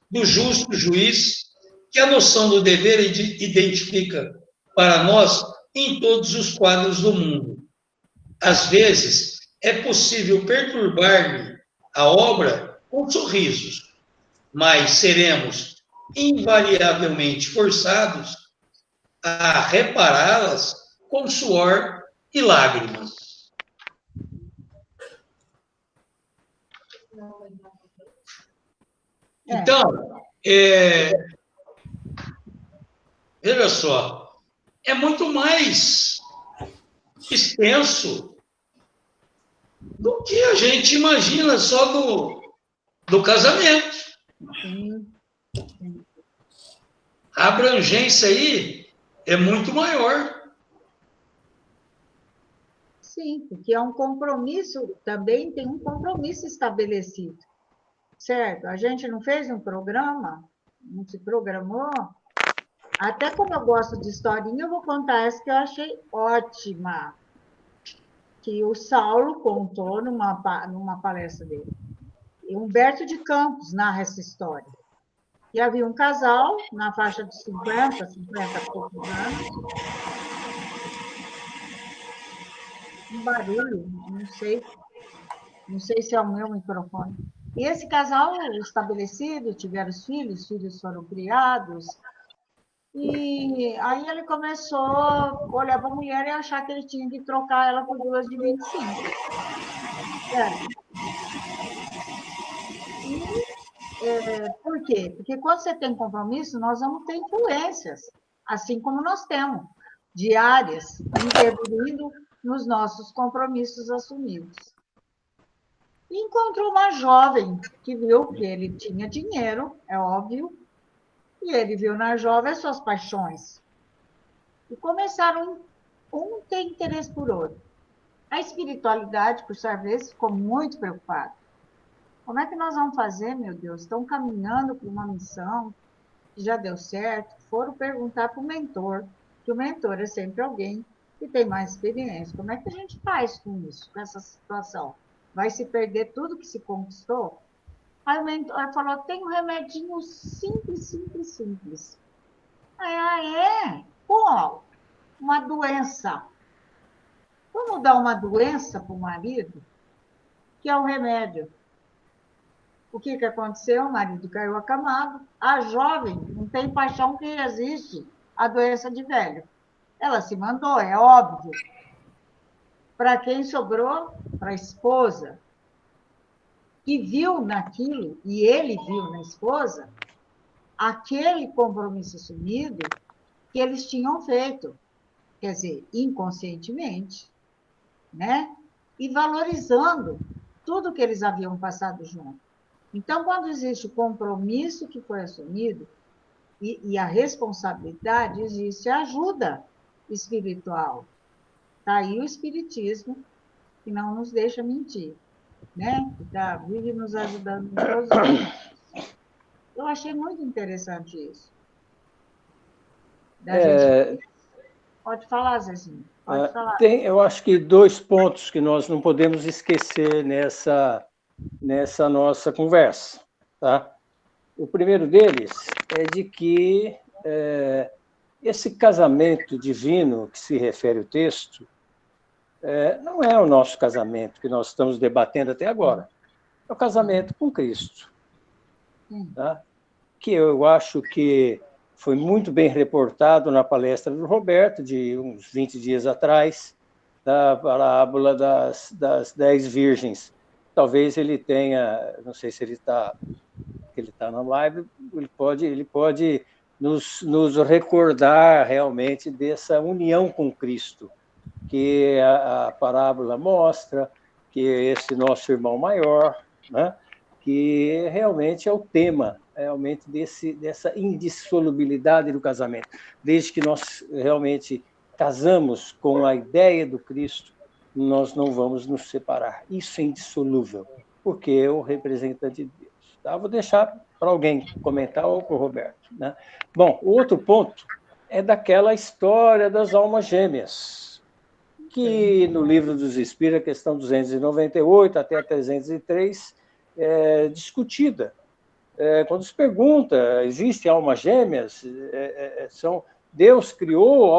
do justo juiz, que a noção do dever identifica para nós em todos os quadros do mundo. Às vezes, é possível perturbar-lhe a obra com sorrisos, mas seremos invariavelmente forçados a repará-las com suor e lágrimas. Então, veja só, é muito mais extenso do que a gente imagina só do casamento. A abrangência aí é muito maior. Sim, porque é um compromisso, também tem um compromisso estabelecido, certo? A gente não fez um programa, não se programou. Até como eu gosto de historinha, eu vou contar essa que eu achei ótima, que o Saulo contou numa palestra dele. E Humberto de Campos narra essa história. E havia um casal, na faixa de 50 e poucos anos. Um barulho, não sei se é o meu microfone. E esse casal estabelecido, tiveram os filhos foram criados. E aí ele começou a olhar para a mulher e achar que ele tinha que trocar ela por 2 de 25. Por quê? Porque quando você tem compromisso, nós vamos ter influências, assim como nós temos, diárias, interferindo nos nossos compromissos assumidos. E encontrou uma jovem que viu que ele tinha dinheiro, é óbvio, e ele viu na jovem as suas paixões. E começaram ter interesse por outro. A espiritualidade, por sua vez, ficou muito preocupada. Como é que nós vamos fazer, meu Deus? Estão caminhando para uma missão que já deu certo. Foram perguntar para o mentor, que o mentor é sempre alguém que tem mais experiência. Como é que a gente faz com isso, com essa situação? Vai se perder tudo que se conquistou? Aí o mentor falou, tem um remedinho simples. Aí, Qual? Uma doença. Vamos dar uma doença para o marido, que é o remédio. O que aconteceu? O marido caiu acamado. A jovem não tem paixão que resiste à doença de velho. Ela se mandou, é óbvio. Para quem sobrou? Para a esposa. que viu naquilo, e ele viu na esposa, aquele compromisso assumido que eles tinham feito, quer dizer, inconscientemente, né? E valorizando tudo que eles haviam passado junto. Então, quando existe o compromisso que foi assumido e a responsabilidade, existe a ajuda espiritual. Está aí o Espiritismo, que não nos deixa mentir, né? Que vive nos ajudando em todos os momentos. Eu achei muito interessante isso. Gente... Pode falar, Zezinho. Pode falar. Eu acho que 2 pontos que nós não podemos esquecer nessa nossa conversa. Tá? O primeiro deles é de que esse casamento divino que se refere o texto não é o nosso casamento que nós estamos debatendo até agora. É o casamento com Cristo. Tá? Que eu acho que foi muito bem reportado na palestra do Roberto, de uns 20 dias atrás, da parábola das 10 virgens. Talvez ele tenha, não sei se ele está na live, ele pode nos recordar realmente dessa união com Cristo, que a parábola mostra, que esse nosso irmão maior, né, que realmente é o tema realmente dessa indissolubilidade do casamento. Desde que nós realmente casamos com a ideia do Cristo, nós não vamos nos separar. Isso é indissolúvel, porque é o representante de Deus. Tá? Vou deixar para alguém comentar ou para o Roberto. Né? Bom, o outro ponto é daquela história das almas gêmeas, que no Livro dos Espíritos, a questão 298 até 303, é discutida. Quando se pergunta, existem almas gêmeas? Deus criou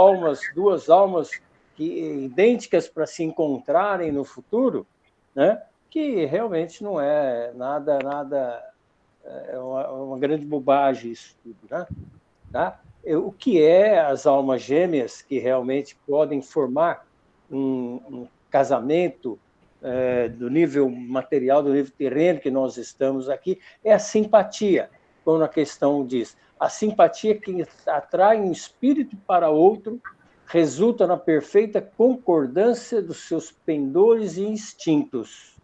duas almas idênticas para se encontrarem no futuro, né? Que realmente não é nada, é uma grande bobagem isso tudo, né? Tá? O que é as almas gêmeas que realmente podem formar um casamento do nível material, do nível terreno que nós estamos aqui, é a simpatia, como a questão diz. A simpatia que atrai um espírito para outro resulta na perfeita concordância dos seus pendores e instintos.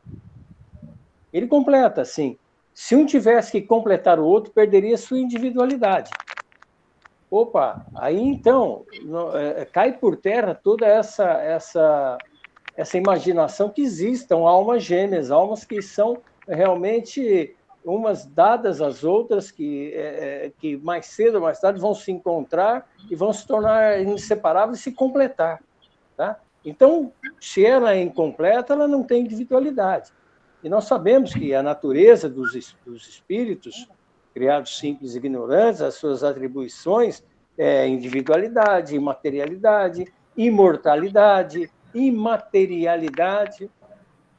Ele completa assim: se um tivesse que completar o outro, perderia sua individualidade. Opa, aí então cai por terra toda essa imaginação que existam almas gêmeas, almas que são realmente umas dadas às outras, que mais cedo ou mais tarde vão se encontrar e vão se tornar inseparáveis e se completar. Tá? Então, se ela é incompleta, ela não tem individualidade. E nós sabemos que a natureza dos espíritos, criados simples e ignorantes, as suas atribuições é individualidade, imaterialidade, imortalidade, imaterialidade,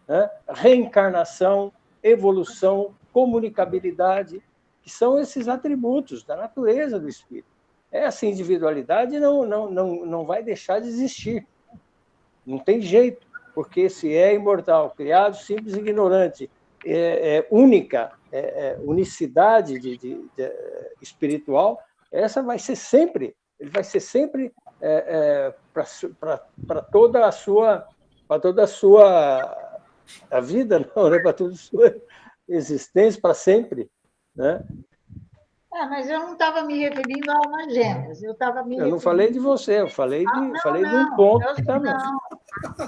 né? Reencarnação, evolução, comunicabilidade, que são esses atributos da natureza do espírito. Essa individualidade não vai deixar de existir. Não tem jeito, porque se é imortal, criado simples e ignorante, única, unicidade espiritual, essa vai ser sempre, ele vai ser sempre para toda a sua a vida, não, né? Para toda a sua existência, para sempre, né? Mas eu não estava me referindo a almas gêmeas, eu não falei de você, eu falei de um ponto que está.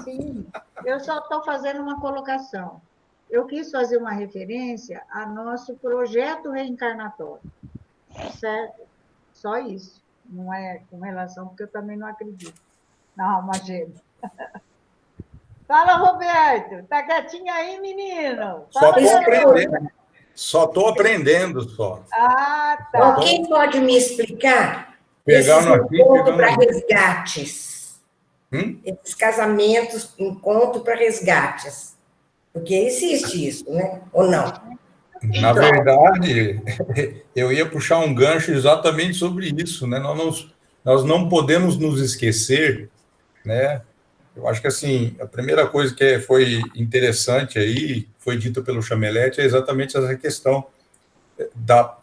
Sim, eu só estou fazendo uma colocação. Eu quis fazer uma referência a nosso projeto reencarnatório, certo? Só isso. Não é com relação, porque eu também não acredito na alma gêmea. Fala, Roberto. Tá quietinho aí, menino? Só estou aprendendo, só. Ah, tá. Alguém pode me explicar esse encontro para resgates? Esses casamentos, encontro para resgates. Porque existe isso, né? Ou não? Na verdade, eu ia puxar um gancho exatamente sobre isso, né? Nós não podemos nos esquecer, né, Eu acho que, assim, a primeira coisa que foi interessante aí, foi dita pelo Chamelete, é exatamente essa questão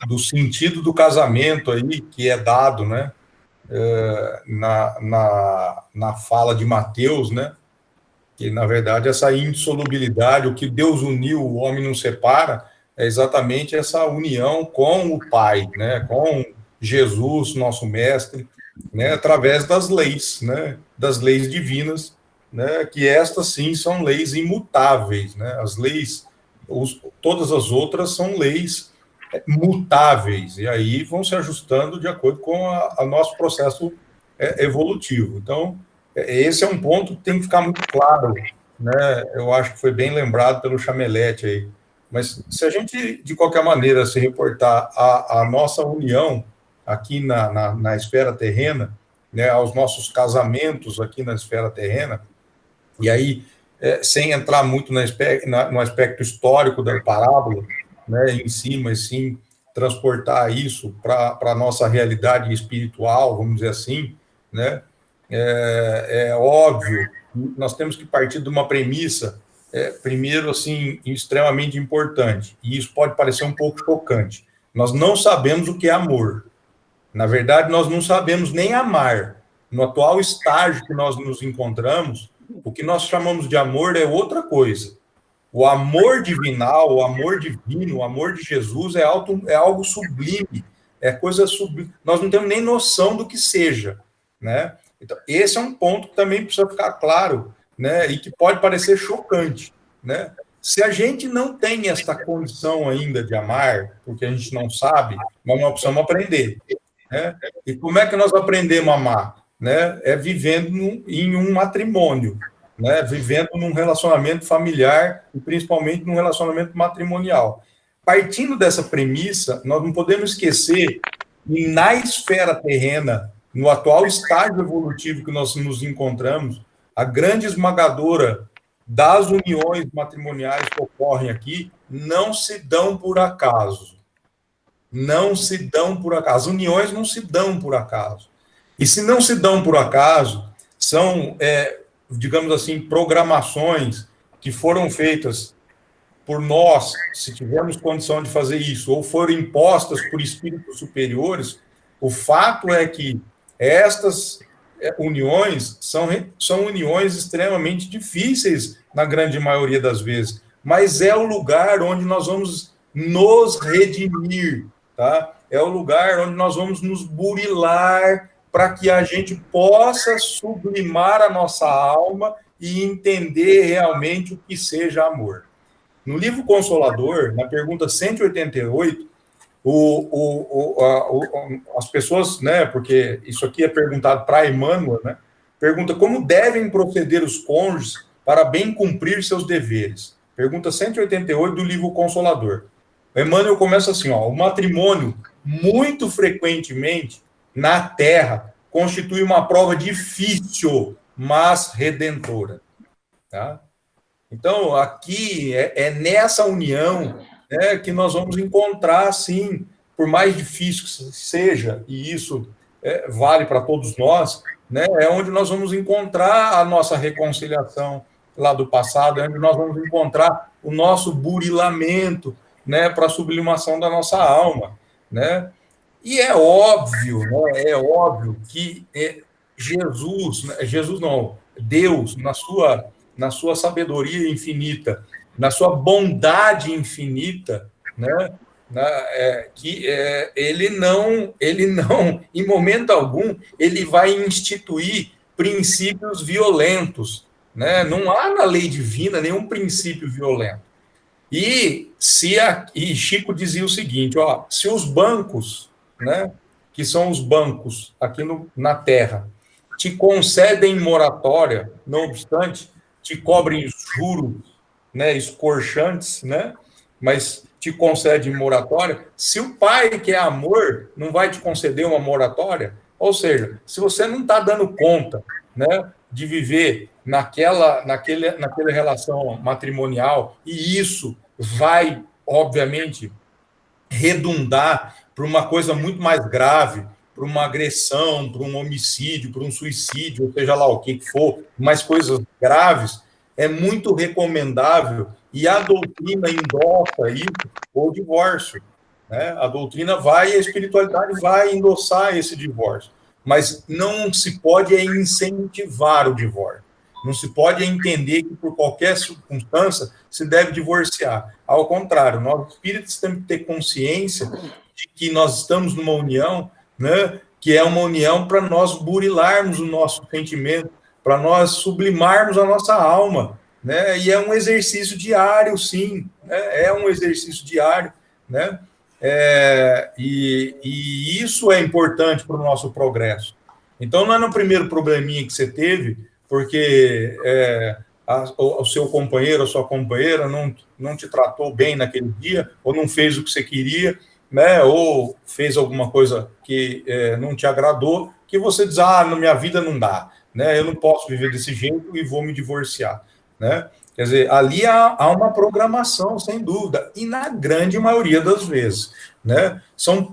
do sentido do casamento aí, que é dado, né, na fala de Mateus, né, que, na verdade, essa indissolubilidade, o que Deus uniu, o homem não separa, é exatamente essa união com o Pai, né, com Jesus, nosso mestre, né, através das leis, né, das leis divinas, né, que estas, sim, são leis imutáveis, né, as leis, todas as outras são leis mutáveis, e aí vão se ajustando de acordo com o nosso processo evolutivo. Então, esse é um ponto que tem que ficar muito claro, né? Eu acho que foi bem lembrado pelo Chamelete aí. Mas se a gente, de qualquer maneira, se reportar à nossa união aqui na esfera terrena, né, aos nossos casamentos aqui na esfera terrena, e aí, sem entrar muito no aspecto histórico da parábola, né, em si, mas sim transportar isso para a nossa realidade espiritual, vamos dizer assim, né? É óbvio, nós temos que partir de uma premissa, primeiro, assim, extremamente importante, e isso pode parecer um pouco chocante. Nós não sabemos o que é amor. Na verdade, nós não sabemos nem amar. No atual estágio que nós nos encontramos, o que nós chamamos de amor é outra coisa. O amor divinal, o amor divino, o amor de Jesus é algo sublime, é coisa sublime. Nós não temos nem noção do que seja, né? Então, esse é um ponto que também precisa ficar claro, né? E que pode parecer chocante, né? Se a gente não tem esta condição ainda de amar, porque a gente não sabe, mas nós precisamos aprender, né? E como é que nós aprendemos a amar? Né? É vivendo em um matrimônio, né? Vivendo num relacionamento familiar e principalmente num relacionamento matrimonial. Partindo dessa premissa, nós não podemos esquecer que na esfera terrena, no atual estágio evolutivo que nós nos encontramos, a grande esmagadora das uniões matrimoniais que ocorrem aqui não se dão por acaso. Não se dão por acaso. As uniões não se dão por acaso. E se não se dão por acaso, são, digamos assim, programações que foram feitas por nós, se tivermos condição de fazer isso, ou foram impostas por espíritos superiores. O fato é que estas uniões são uniões extremamente difíceis, na grande maioria das vezes, mas é o lugar onde nós vamos nos redimir, tá? É o lugar onde nós vamos nos burilar para que a gente possa sublimar a nossa alma e entender realmente o que seja amor. No livro Consolador, na pergunta 188, as pessoas, né, porque isso aqui é perguntado para Emmanuel, né, pergunta como devem proceder os cônjuges para bem cumprir seus deveres. Pergunta 188 do livro Consolador. Emmanuel começa assim, ó, o matrimônio, muito frequentemente, na Terra, constitui uma prova difícil, mas redentora. Tá? Então, aqui, é nessa união, né, que nós vamos encontrar, sim, por mais difícil que seja, e isso vale para todos nós, né, é onde nós vamos encontrar a nossa reconciliação lá do passado, é onde nós vamos encontrar o nosso burilamento, né, para a sublimação da nossa alma, né? E é óbvio, né, que Deus, na sua sabedoria infinita, na sua bondade infinita, né, ele não, em momento algum, ele vai instituir princípios violentos, né? Não há na lei divina nenhum princípio violento. E Chico dizia o seguinte, ó, se os bancos, né, que são os bancos aqui na Terra, te concedem moratória, não obstante, te cobrem juros, né, escorchantes, né, mas te concedem moratória, se o Pai, que é amor, não vai te conceder uma moratória, ou seja, se você não está dando conta, né, de viver naquela relação matrimonial, e isso vai, obviamente, redundar para uma coisa muito mais grave, uma agressão, para um homicídio, para um suicídio, ou seja lá o que for, mais coisas graves, é muito recomendável, e a doutrina endossa isso, o divórcio. Né? A doutrina vai, a espiritualidade vai endossar esse divórcio. Mas não se pode incentivar o divórcio. Não se pode entender que, por qualquer circunstância, se deve divorciar. Ao contrário, nós espíritos temos que ter consciência de que nós estamos numa união, né, que é uma união para nós burilarmos o nosso sentimento, para nós sublimarmos a nossa alma. Né? E é um exercício diário, sim. Né? É um exercício diário. Né? E isso é importante para o nosso progresso. Então, não é no primeiro probleminha que você teve, porque o seu companheiro, a sua companheira não te tratou bem naquele dia, ou não fez o que você queria, né, ou fez alguma coisa que não te agradou, que você diz, na minha vida não dá, né, eu não posso viver desse jeito e vou me divorciar. Né? Quer dizer, ali há uma programação, sem dúvida, e na grande maioria das vezes. Né? São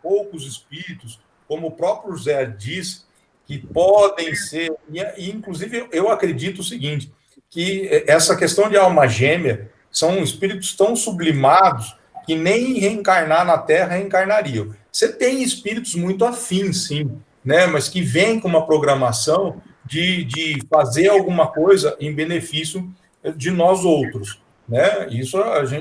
poucos espíritos, como o próprio Zé disse, que podem ser, e inclusive eu acredito o seguinte, que essa questão de alma gêmea são espíritos tão sublimados que nem reencarnar na Terra reencarnariam. Você tem espíritos muito afins, sim, né, mas que vêm com uma programação de fazer alguma coisa em benefício de nós outros. Né? Isso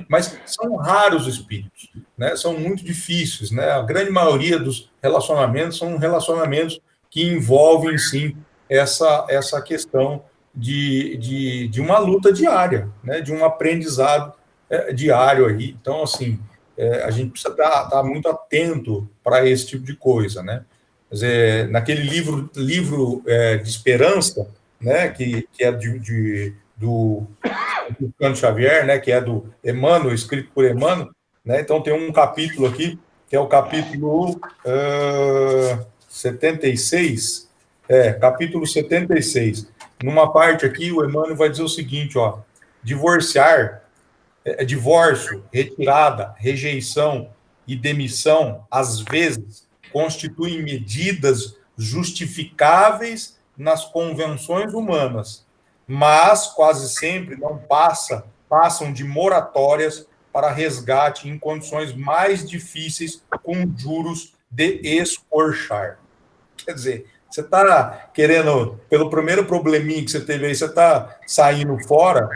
mas são raros espíritos, né? São muito difíceis. Né? A grande maioria dos relacionamentos são relacionamentos que envolvem, sim, essa questão de uma luta diária, né? De um aprendizado diário aí. Então, assim, a gente precisa estar muito atento para esse tipo de coisa, né? Quer dizer, naquele livro de esperança, né? Que é do Chico Xavier, né? Que é do Emmanuel, escrito por Emmanuel, né? Então, tem um capítulo aqui, que é o capítulo 76, capítulo 76. Numa parte aqui, o Emmanuel vai dizer o seguinte, ó, divórcio, retirada, rejeição e demissão, às vezes, constituem medidas justificáveis nas convenções humanas, mas quase sempre não passam de moratórias para resgate em condições mais difíceis, com juros de escorchar. Quer dizer, você está querendo, pelo primeiro probleminha que você teve aí, você está saindo fora,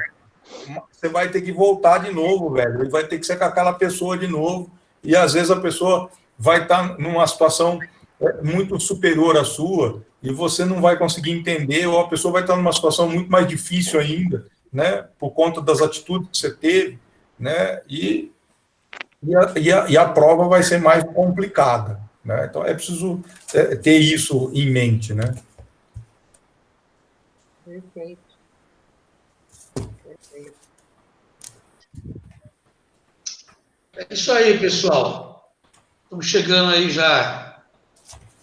você vai ter que voltar de novo, velho. Ele vai ter que ser com aquela pessoa de novo, e às vezes a pessoa vai estar numa situação muito superior à sua, e você não vai conseguir entender, ou a pessoa vai estar numa situação muito mais difícil ainda, né, por conta das atitudes que você teve, né, e a prova vai ser mais complicada. Né? Então, é preciso ter isso em mente, né? Perfeito. Perfeito. É isso aí, pessoal. Estamos chegando aí já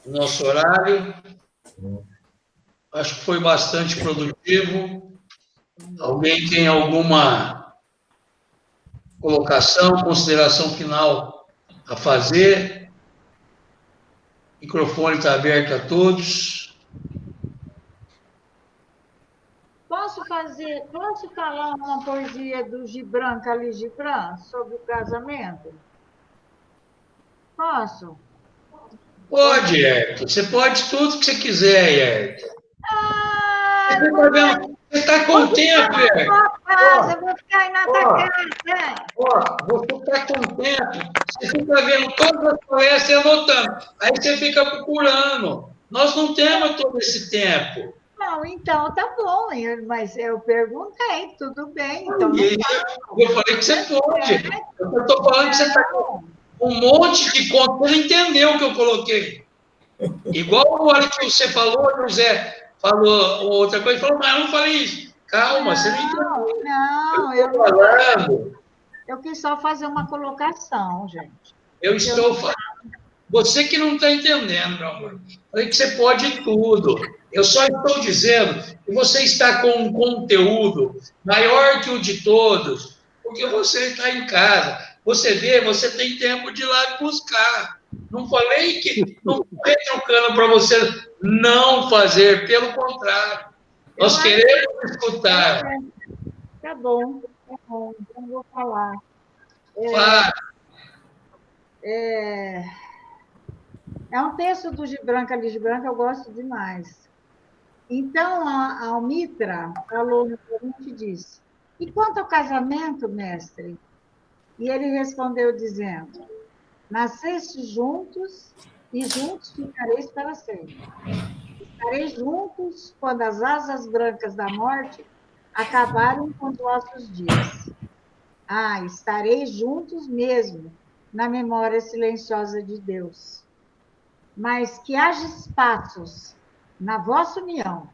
no nosso horário. Acho que foi bastante produtivo. Alguém tem alguma colocação, consideração final a fazer? O microfone está aberto a todos. Posso falar uma poesia do Gibran, Khalil Gibran, sobre o casamento? Posso? Pode, Hérito. Você pode tudo que você quiser, Hérito. Você está com tempo, Hérito. Eu vou ficar aí na tua casa. Você está com tempo. Você fica vendo todas as palestras e anotando. Aí você fica procurando. Nós não temos todo esse tempo. Não, então tá bom, mas eu perguntei, tudo bem. Então eu falei que você pode. Eu estou falando que você está com um monte de conta. Você não entendeu o que eu coloquei. Igual a hora que você falou, José falou outra coisa, falou, mas eu não falei isso. Calma, você não entendeu. Não, eu estou falando. Eu quis só fazer uma colocação, gente. Eu estou falando. Você que não está entendendo, meu amor. Falei que você pode tudo. Eu só estou dizendo que você está com um conteúdo maior que o de todos, porque você está em casa. Você vê, você tem tempo de ir lá buscar. Não falei que não estou retrucando para você não fazer, pelo contrário. Nós queremos escutar. Tá bom, então vou falar. Fala. É um texto do Gibran Khalil Branco, eu gosto demais. Então, a Almitra falou no seguinte, disse, e quanto ao casamento, mestre? E ele respondeu dizendo, nasceste juntos e juntos ficareis para sempre. Estareis juntos quando as asas brancas da morte acabarem com os vossos dias. Estareis juntos mesmo, na memória silenciosa de Deus. Mas que haja espaços na vossa união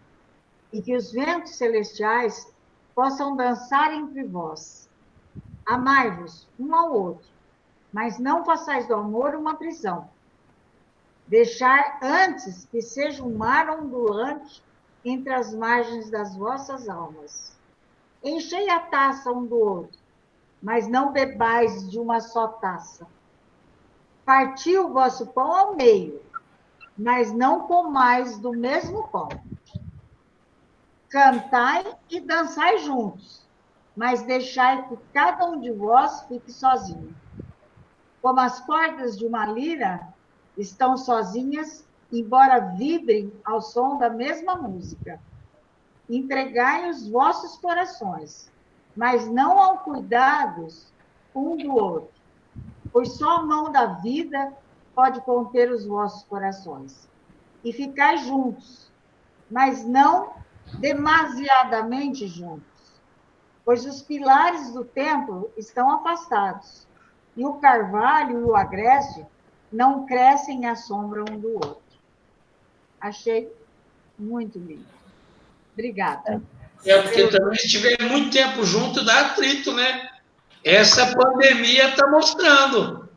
e que os ventos celestiais possam dançar entre vós. Amai-vos um ao outro, mas não façais do amor uma prisão. Deixar antes que seja um mar ondulante entre as margens das vossas almas. Enchei a taça um do outro, mas não bebais de uma só taça. Parti o vosso pão ao meio, mas não comais do mesmo pão. Cantai e dançai juntos, mas deixai que cada um de vós fique sozinho. Como as cordas de uma lira estão sozinhas, embora vibrem ao som da mesma música. Entregai os vossos corações, mas não ao cuidados um do outro, pois só a mão da vida pode conter os vossos corações. E ficai juntos, mas não demasiadamente juntos, pois os pilares do templo estão afastados, e o carvalho e o agreste não crescem à sombra um do outro. Achei muito lindo. Obrigada. Porque também se estiver muito tempo junto, dá atrito, né? Essa pandemia está mostrando.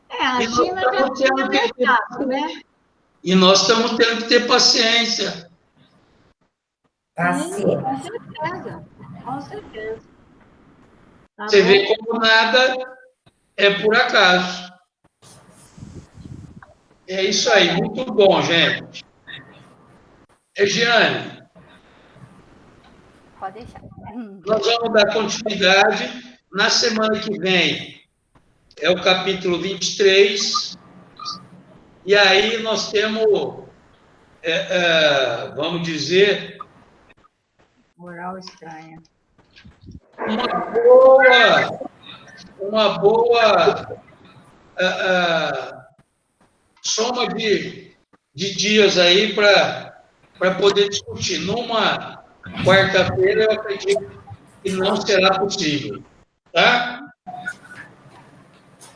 A China já tinha alertado, né? E nós estamos tendo que ter paciência. Paciência. Com certeza, com certeza. Tá Você bom? vê como nada é por acaso. É isso aí, muito bom, gente. Regiane, Pode deixar. nós vamos dar continuidade. Na semana que vem é o capítulo 23. E aí nós temos, vamos dizer, Moral estranha. uma boa soma de dias aí para poder discutir. Numa quarta-feira, eu acredito que não será possível. Tá?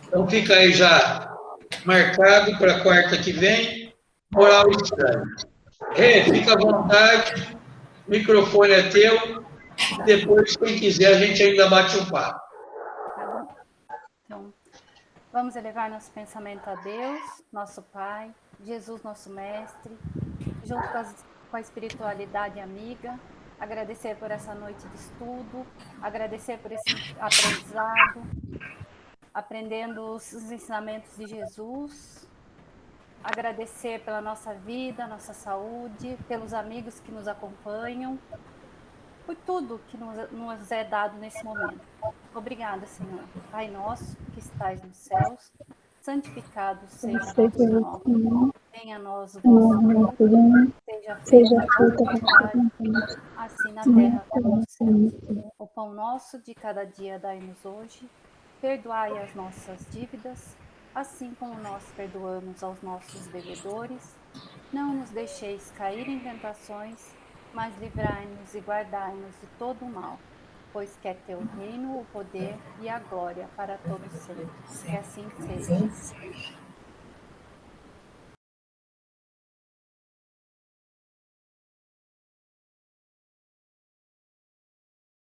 Então fica aí já marcado para quarta que vem, moral estranha. Fica à vontade, o microfone é teu, depois, quem quiser, a gente ainda bate um papo. Tá bom. Então, vamos elevar nosso pensamento a Deus, nosso Pai, Jesus, nosso Mestre, junto com a espiritualidade amiga, agradecer por essa noite de estudo, agradecer por esse aprendizado, aprendendo os ensinamentos de Jesus, agradecer pela nossa vida, nossa saúde, pelos amigos que nos acompanham, por tudo que nos é dado nesse momento. Obrigada, Senhor. Pai nosso, que estais nos céus, santificado seja o vosso nome. Venha a nós o vosso reino, seja feita a vontade, assim na terra como no céu. O pão nosso de cada dia dai-nos hoje. Perdoai as nossas dívidas, assim como nós perdoamos aos nossos devedores. Não nos deixeis cair em tentações, mas livrai-nos e guardai-nos de todo o mal, pois que é teu reino, o poder e a glória para todos sempre. Que assim seja.